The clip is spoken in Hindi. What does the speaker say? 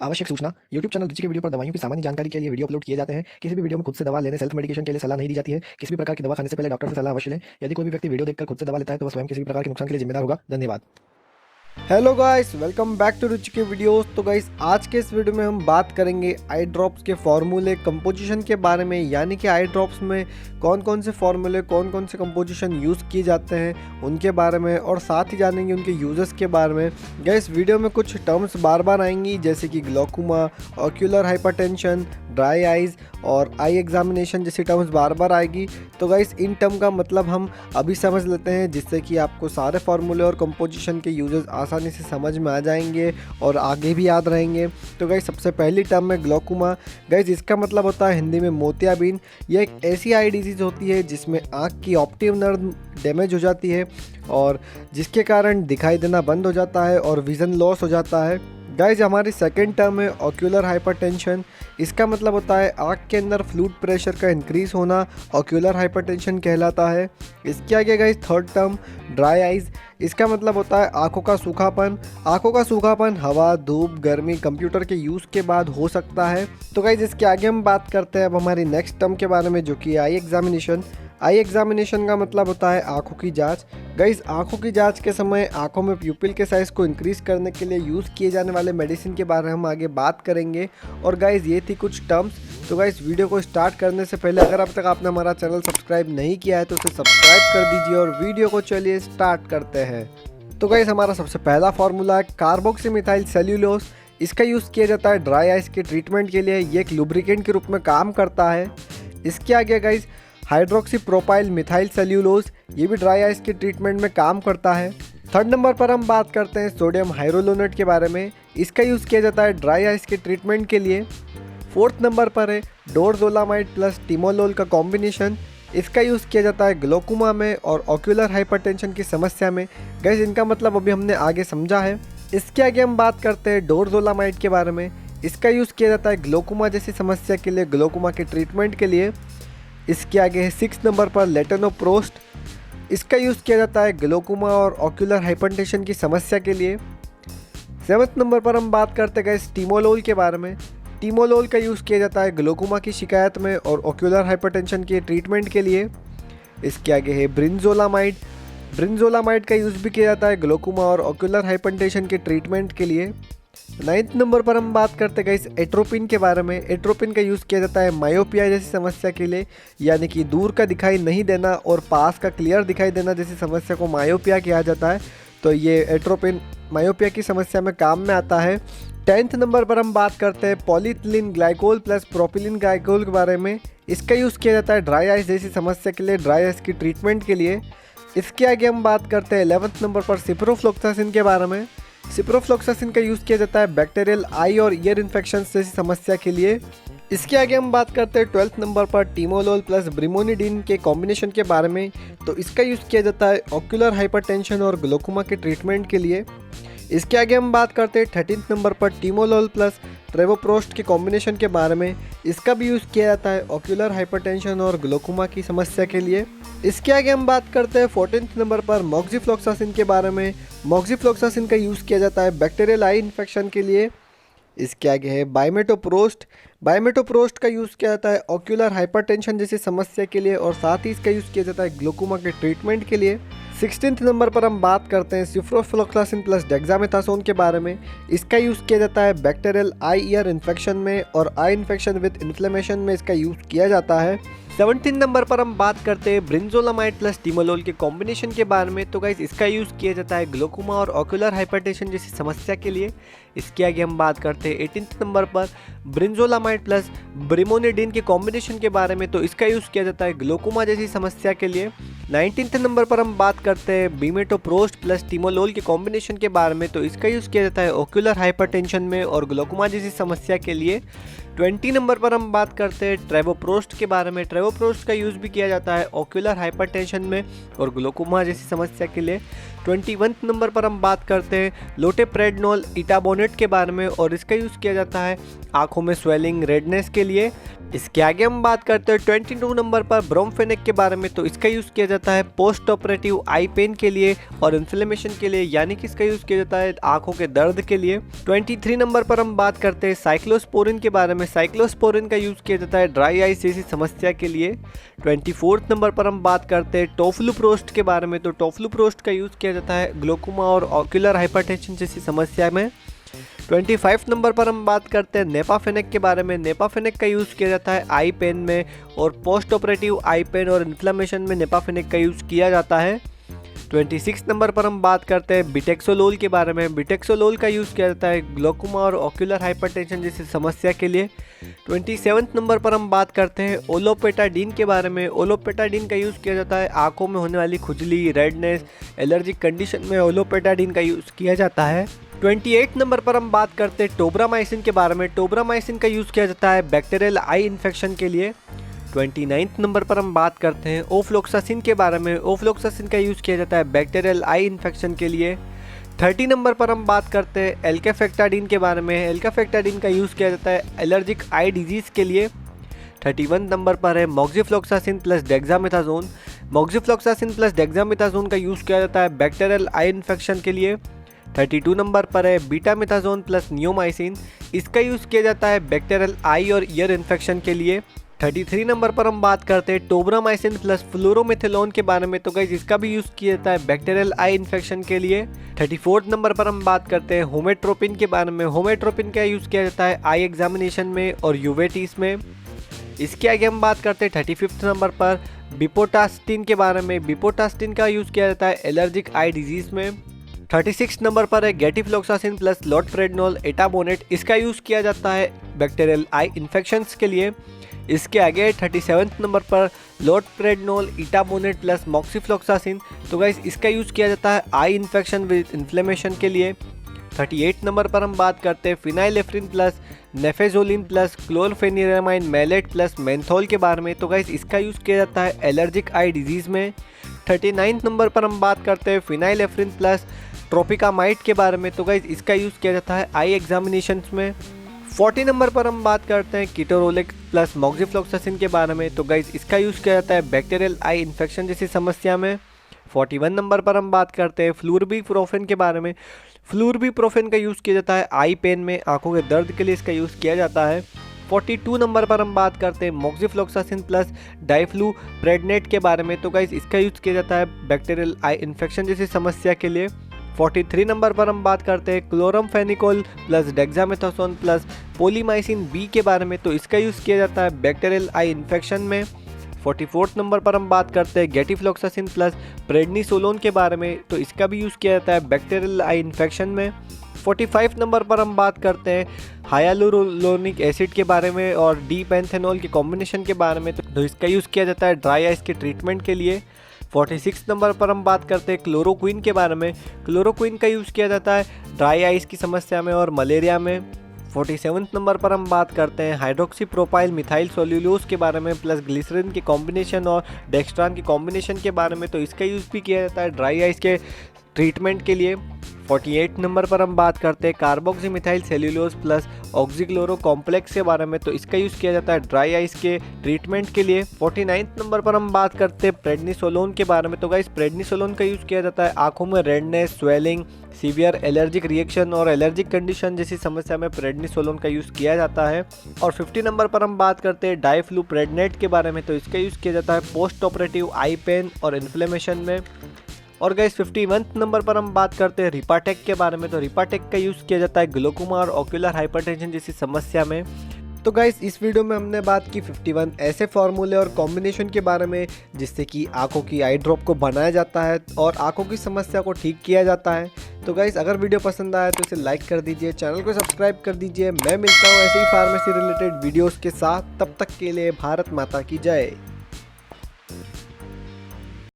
आवश्यक सूचना। यूट्यूब चैनल रुचि के वीडियो पर दवाइयों की सामान्य जानकारी के लिए वीडियो अपलोड किए जाते हैं। किसी भी वीडियो में खुद से दवा लेने, सेल्फ मेडिकेशन के लिए सलाह नहीं दी जाती है। किसी भी प्रकार की दवा खाने से पहले डॉक्टर से सलाह अवश्य लें। यदि कोई भी व्यक्ति वीडियो देखकर खुद से दवा लेता है तो वह स्वयं किसी भी प्रकार के नुकसान के लिए जिम्मेदार होगा। धन्यवाद। Hello guys, welcome back to Ruchi के वीडियोस। तो गाइस, आज के इस वीडियो में हम बात करेंगे आई ड्रॉप्स के फार्मूले कंपोजिशन के बारे में, यानी कि आई ड्रॉप्स में कौन कौन से फार्मूले, कौन कौन से कंपोजिशन यूज़ किए जाते हैं उनके बारे में, और साथ ही जानेंगे उनके यूजेस के बारे में। गाइस, वीडियो में कुछ टर्म्स बार बार आएंगी, जैसे कि glaucoma, ocular hypertension, dry eyes और आई एग्जामिनेशन जैसी टर्म्स बार बार आएगी। तो गाइस, इन टर्म का मतलब हम अभी समझ लेते हैं, जिससे कि आपको सारे फार्मूले और कंपोजिशन के यूजेस आसानी से समझ में आ जाएंगे और आगे भी याद रहेंगे। तो गाइस, सबसे पहली टर्म है ग्लोकोमा। गाइस, इसका मतलब होता है हिंदी में मोतियाबिंद। यह एक ऐसी आई डिजीज़ होती है जिसमें आँख की ऑप्टिक नर्व डैमेज हो जाती है और जिसके कारण दिखाई देना बंद हो जाता है और विज़न लॉस हो जाता है। गाइज, हमारी सेकेंड टर्म है ऑक्यूलर हाइपरटेंशन। इसका मतलब होता है आँख के अंदर फ्लूइड प्रेशर का इंक्रीज होना ऑक्यूलर हाइपरटेंशन कहलाता है। इसके आगे guys third term dry eyes. इसका मतलब होता है आँखों का सूखापन। आँखों का सूखापन हवा, धूप, गर्मी, कंप्यूटर के यूज़ के बाद हो सकता है। तो गाइज, इसके आगे हम बात करते हैं अब हमारी नेक्स्ट टर्म के बारे में, जो कि आई एग्जामिनेशन। आई एग्जामिनेशन का मतलब होता है आँखों की जांच। गाइस, आँखों की जांच के समय आँखों में प्यूपिल के साइज़ को इंक्रीज़ करने के लिए यूज़ किए जाने वाले मेडिसिन के बारे में हम आगे बात करेंगे। और गाइस, ये थी कुछ टर्म्स। तो गाइस, वीडियो को स्टार्ट करने से पहले अगर अब तक आपने हमारा चैनल सब्सक्राइब नहीं किया है तो उसे सब्सक्राइब कर दीजिए और वीडियो को चलिए स्टार्ट करते हैं। तो गाइस, हमारा सबसे पहला फार्मूला है कार्बोक्सीमिथाइल सेल्यूलोज। इसका यूज़ किया जाता है ड्राई आइज़ के ट्रीटमेंट के लिए। ये एक लुब्रिकेंट के रूप में काम करता है। इसके आगे guys hydroxy propyl methyl cellulose, ये भी ड्राई आइज़ के ट्रीटमेंट में काम करता है। थर्ड नंबर पर हम बात करते हैं सोडियम हाइड्रोलोनेट के बारे में। इसका यूज़ किया जाता है ड्राई आइज़ के ट्रीटमेंट के लिए। फोर्थ नंबर पर है डोरजोलामाइड प्लस टिमोलोल का कॉम्बिनेशन। इसका यूज़ किया जाता है ग्लोकोमा में और ऑक्यूलर हाइपरटेंशन की समस्या में। गाइस, इनका मतलब अभी हमने आगे समझा है। इसके आगे हम बात करते हैं डोरजोलामाइड के बारे में। इसका यूज़ किया जाता है ग्लोकोमा जैसी समस्या के लिए, ग्लोकोमा के ट्रीटमेंट के लिए। इसके आगे है 6 नंबर पर लेटेनोप्रोस्ट। इसका यूज़ किया जाता है ग्लोकोमा और ऑक्यूलर हाइपरटेंशन की समस्या के लिए। 7 नंबर पर हम बात करते गए टिमोलोल के बारे में। टिमोलोल का यूज़ किया जाता है ग्लोकोमा की शिकायत में और ऑक्यूलर हाइपरटेंशन के ट्रीटमेंट के लिए। इसके आगे है ब्रिंजोलामाइड। ब्रिंजोलामाइड का यूज़ भी किया जाता है ग्लोकोमा और ऑक्यूलर हाइपरटेंशन के ट्रीटमेंट के लिए। 9th नंबर पर हम बात करते गए एट्रोपिन के बारे में। एट्रोपिन का यूज़ किया जाता है मायोपिया जैसी समस्या के लिए, यानी कि दूर का दिखाई नहीं देना और पास का क्लियर दिखाई देना जैसी समस्या को मायोपिया किया जाता है। तो ये एट्रोपिन मायोपिया की समस्या में काम में आता है। 10th नंबर पर हम बात करते हैं polyethylene glycol plus propylene glycol के बारे में। इसका यूज़ किया जाता है ड्राई आइज़ जैसी समस्या के लिए, ड्राई आइज़ की ट्रीटमेंट के लिए। इसके आगे हम बात करते हैं 11th नंबर पर सिप्रोफ्लोक्सासिन के बारे में। सिप्रोफ्लोक्सासिन का यूज़ किया जाता है बैक्टीरियल आई और ईयर इन्फेक्शन जैसी समस्या के लिए। इसके आगे हम बात करते हैं 12th नंबर पर टिमोलोल प्लस ब्रिमोनिडिन के कॉम्बिनेशन के बारे में। तो इसका यूज़ किया जाता है ऑक्यूलर हाइपरटेंशन और ग्लोकोमा के ट्रीटमेंट के लिए। इसके आगे हम बात करते हैं 13th नंबर पर टिमोलोल प्लस ट्रेवोप्रोस्ट के कॉम्बिनेशन के बारे में। इसका भी यूज़ किया जाता है ऑक्यूलर हाइपरटेंशन और ग्लोकोमा की समस्या के लिए। इसके आगे हम बात करते हैं 14th नंबर पर मॉक्सिफ्लोक्सासिन के बारे में। मॉक्सिफ्लोक्सासिन का यूज़ किया जाता है बैक्टीरियल आई इन्फेक्शन के लिए। इसके आगे है बाइमेटोप्रोस्ट। बाइमेटोप्रोस्ट का यूज़ किया जाता है ऑक्यूलर हाइपरटेंशन जैसी समस्या के लिए और साथ ही इसका यूज़ किया जाता है ग्लोकोमा के ट्रीटमेंट के लिए। 16th नंबर पर हम बात करते हैं सिप्रोफ्लोक्सासिन प्लस डेक्सामेथासोन के बारे में। इसका यूज़ किया जाता है बैक्टीरियल आई ईयर इन्फेक्शन में और आई इन्फेक्शन विद इन्फ्लेमेशन में इसका यूज़ किया जाता है। 17 नंबर पर हम बात करते हैं ब्रिंजोलामाइड प्लस टिमोलोल के कॉम्बिनेशन के बारे में। तो गाइस, इसका यूज़ किया जाता है ग्लोकोमा और ऑक्यूलर हाइपरटेंशन जैसी समस्या के लिए। इसके आगे हम बात करते हैं 18th नंबर पर ब्रिंजोलामाइड प्लस ब्रिमोनिडिन के कॉम्बिनेशन के बारे में। तो इसका यूज़ किया जाता है ग्लोकोमा जैसी समस्या के लिए। 19th नंबर पर हम बात करते हैं बीमेटोप्रोस्ट प्लस टिमोलोल के कॉम्बिनेशन के बारे में। तो इसका यूज़ किया जाता है ऑक्यूलर हाइपरटेंशन में और ग्लोकोमा जैसी समस्या के लिए। 20 नंबर पर हम बात करते हैं ट्रेवोप्रोस्ट के बारे में। ट्रेवोप्रोस्ट का यूज़ भी किया जाता है ऑक्यूलर हाइपरटेंशन में और ग्लोकोमा जैसी समस्या के लिए। 21 नंबर पर हम बात करते हैं लोटेप्रेडनोल इटाबोनेट के बारे में और इसका यूज़ किया जाता है आँखों में स्वेलिंग रेडनेस के लिए। इसके आगे हम बात करते हैं 22 नंबर पर ब्रोमफेनेक के बारे में, तो इसका यूज़ किया जाता है पोस्ट ऑपरेटिव आई पेन के लिए और इन्फ्लेमेशन के लिए, यानी कि इसका यूज़ किया जाता है आंखों के दर्द के लिए। 23 नंबर पर हम बात करते हैं साइक्लोस्पोरिन के बारे में। साइक्लोस्पोरिन का यूज़ किया जाता है ड्राई आइज जैसी समस्या के लिए। 24 नंबर पर हम बात करते हैं टोफ्लूप्रोस्ट के बारे में, तो टोफ्लूप्रोस्ट का यूज़ किया जाता है ग्लोकोमा और ऑक्यूलर हाइपरटेंशन जैसी समस्या में। 25 नंबर पर हम बात करते हैं नेपाफेनेक के बारे में। नेपाफेनेक का यूज़ किया जाता है आई पेन में और पोस्ट ऑपरेटिव आई पेन और इन्फ्लेमेशन में नेपाफेनेक का यूज़ किया जाता है। 26 नंबर पर हम बात करते हैं बिटेक्सोलोल के बारे में। बिटेक्सोलोल का यूज़ किया जाता है ग्लोकोमा और ऑक्यूलर हाइपरटेंशन जैसी समस्या के लिए। 27 नंबर पर हम बात करते हैं ओलोपेटाडीन के बारे में। ओलोपेटाडीन का यूज़ किया जाता है आंखों में होने वाली खुजली, रेडनेस, एलर्जिक कंडीशन में ओलोपेटाडीन का यूज़ किया जाता है। 28 नंबर पर हम बात करते हैं टोब्रामाइसिन के बारे में। टोब्रामाइसिन का यूज़ किया जाता है बैक्टीरियल आई इन्फेक्शन के लिए। 29 नंबर पर हम बात करते हैं ओफ्लोक्सासिन के बारे में। ओफ्लोक्सासिन का यूज़ किया जाता है बैक्टीरियल आई इन्फेक्शन के लिए। 30 नंबर पर हम बात करते हैं एल्काफेक्टाडिन के बारे में। एल्काफेक्टाडिन का यूज़ किया जाता है एलर्जिक आई डिजीज़ के लिए। 31 नंबर पर है मॉक्सिफ्लोक्सासिन प्लस डेक्सामेथाजोन। मॉक्सिफ्लोक्सासिन प्लस डेक्सामेथाजोन का यूज़ किया जाता है बैक्टीरियल आई इन्फेक्शन के लिए। 32 नंबर पर है बीटामेथाजोन प्लस नियोमाइसिन। इसका यूज़ किया जाता है बैक्टीरियल आई और ईयर इन्फेक्शन के लिए। 33 नंबर पर हम बात करते हैं टोब्रामाइसिन प्लस फ्लोरोमेथिलोन के बारे में, तो गाइस इसका भी यूज़ किया जाता है बैक्टीरियल आई इन्फेक्शन के लिए। 34 नंबर पर हम बात करते हैं होमेट्रोपिन के बारे में। होमेट्रोपिन का यूज़ किया जाता है आई एग्जामिनेशन में और यूवेटिस में। इसके आगे हम बात करते हैं 35 नंबर पर बिपोटास्टिन के बारे में। बिपोटास्टिन का यूज़ किया जाता है एलर्जिक आई डिजीज़ में। 36 नंबर पर है गेटिफ्लोक्सासिन प्लस लोटप्रेडनोल एटाबोनेट। इसका यूज़ किया जाता है बैक्टीरियल आई इन्फेक्शंस के लिए। इसके आगे 37 नंबर पर लोटप्रेडनोल इटाबोनेट प्लस मॉक्सिफ्लोक्सासिन, तो गाइस इसका यूज़ किया जाता है आई इन्फेक्शन विद इन्फ्लेमेशन के लिए। 38 नंबर पर हम बात करते हैं phenylephrine plus naphazoline plus chlorpheniramine maleate plus menthol के बारे में, तो गाइस इसका यूज़ किया जाता है एलर्जिक आई डिजीज़ में। 39 नंबर पर हम बात करते हैं फिनाइलेफ्रिन प्लस ट्रोपिकामाइड के बारे में, तो गाइस इसका यूज़ किया जाता है आई एग्जामिनेशंस में। 40 नंबर पर हम बात करते हैं कीटोरोलेक्स प्लस मॉक्सिफ्लोक्सासिन के बारे में, तो गाइस इसका यूज़ किया जाता है बैक्टीरियल आई इन्फेक्शन जैसी समस्या में। 41 नंबर पर हम बात करते हैं फ्लूरबीप्रोफेन के बारे में। फ्लूरबीप्रोफेन का यूज़ किया जाता है आई पेन में, आंखों के दर्द के लिए इसका यूज़ किया जाता है। 42 नंबर पर हम बात करते हैं मॉक्सिफ्लोक्सासिन प्लस डाइफ्लूप्रेडनेट के बारे में, तो गाइस इसका यूज़ किया जाता है बैक्टीरियल आई इन्फेक्शन जैसी समस्या के लिए। 43 नंबर पर हम बात करते हैं chloramphenicol plus dexamethasone plus polymyxin B के बारे में, तो इसका यूज़ किया जाता है बैक्टीरियल आई इन्फेक्शन में। 44 नंबर पर हम बात करते हैं गेटिफ्लोक्सासिन प्लस प्रेडनिसोलोन के बारे में, तो इसका भी यूज़ किया जाता है बैक्टीरियल आई इन्फेक्शन में। 45 नंबर पर हम बात करते हैं हाइलुरोनिक एसिड के बारे में और डी पैंथेनॉल के कॉम्बिनेशन के बारे में, तो इसका यूज़ किया जाता है ड्राई आइज के ट्रीटमेंट के लिए। 46 नंबर पर हम बात करते हैं क्लोरोक्विन के बारे में। क्लोरोक्विन का यूज़ किया जाता है ड्राई आइज की समस्या में और मलेरिया में। 47 नंबर पर हम बात करते हैं हाइड्रोक्सी प्रोपाइल मिथाइल सोल्यूलोज के बारे में प्लस ग्लिसरीन के कॉम्बिनेशन और डेक्स्ट्रान के कॉम्बिनेशन के बारे में, तो इसका यूज़ भी किया जाता है ड्राई आइज के ट्रीटमेंट के लिए। 48 नंबर पर हम बात करते हैं carboxy methyl cellulose plus oxychloro complex के बारे में, तो इसका यूज़ किया जाता है ड्राई आइज के ट्रीटमेंट के लिए। 49 नंबर पर हम बात करते हैं प्रेडनिसोलोन के बारे में, तो गाइस प्रेडनिसोलोन का यूज़ किया जाता है आंखों में redness, swelling, severe allergic reaction और एलर्जिक कंडीशन जैसी समस्या में प्रेडनिसोलोन का यूज़ किया जाता है। और 50 नंबर पर हम बात करते हैं डाइफ्लूप्रेडनेट के बारे में, तो इसका यूज़ किया जाता है पोस्ट ऑपरेटिव आई पेन और इन्फ्लेमेशन में। और गाइस 51 नंबर पर हम बात करते हैं रिपाटेक के बारे में, तो रिपाटेक का यूज़ किया जाता है ग्लोकोमा और ऑक्यूलर हाइपरटेंशन जैसी समस्या में। तो गाइस इस वीडियो में हमने बात की 51 ऐसे फार्मूले और कॉम्बिनेशन के बारे में जिससे कि आंखों की आई ड्रॉप को बनाया जाता है और आंखों की समस्या को ठीक किया जाता है। तो गाइस अगर वीडियो पसंद आया तो इसे लाइक कर दीजिए, चैनल को सब्सक्राइब कर दीजिए। मैं मिलता हूँ ऐसे ही फार्मेसी रिलेटेड वीडियोज़ के साथ, तब तक के लिए भारत माता की जय।